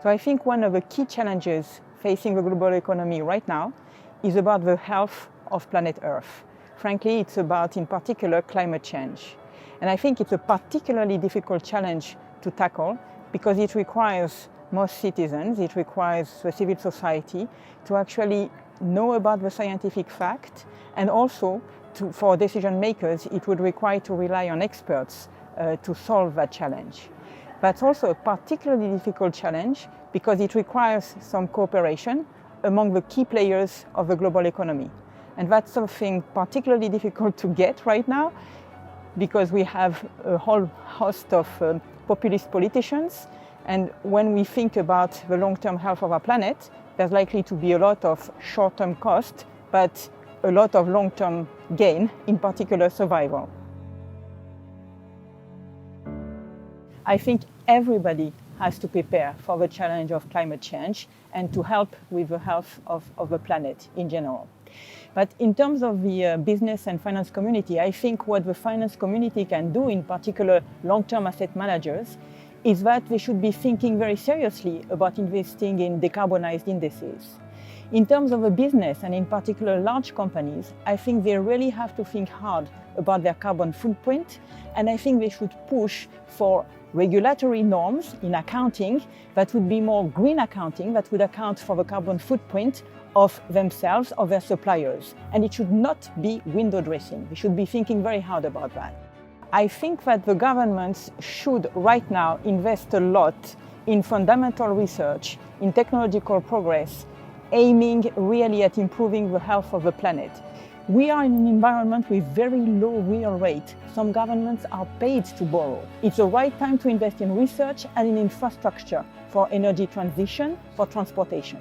So I think one of the key challenges facing the global economy right now is about the health of planet Earth. Frankly, it's about, in particular, climate change. And I think it's a particularly difficult challenge to tackle because it requires most citizens, it requires the civil society to actually know about the scientific fact, and also for decision makers, it would require to rely on experts to solve that challenge. That's also a particularly difficult challenge because it requires some cooperation among the key players of the global economy. And that's something particularly difficult to get right now because we have a whole host of populist politicians. And when we think about the long-term health of our planet, there's likely to be a lot of short-term cost, but a lot of long-term gain, in particular survival. I think everybody has to prepare for the challenge of climate change and to help with the health of the planet in general. But in terms of the business and finance community, I think what the finance community can do, in particular long-term asset managers, is that they should be thinking very seriously about investing in decarbonized indices. In terms of a business, and in particular large companies, I think they really have to think hard about their carbon footprint, and I think they should push for regulatory norms in accounting that would be more green accounting, that would account for the carbon footprint of themselves, of their suppliers. And it should not be window dressing. They should be thinking very hard about that. I think that the governments should right now invest a lot in fundamental research, in technological progress, aiming really at improving the health of the planet. We are in an environment with very low real rate. Some governments are paid to borrow. It's the right time to invest in research and in infrastructure for energy transition, for transportation.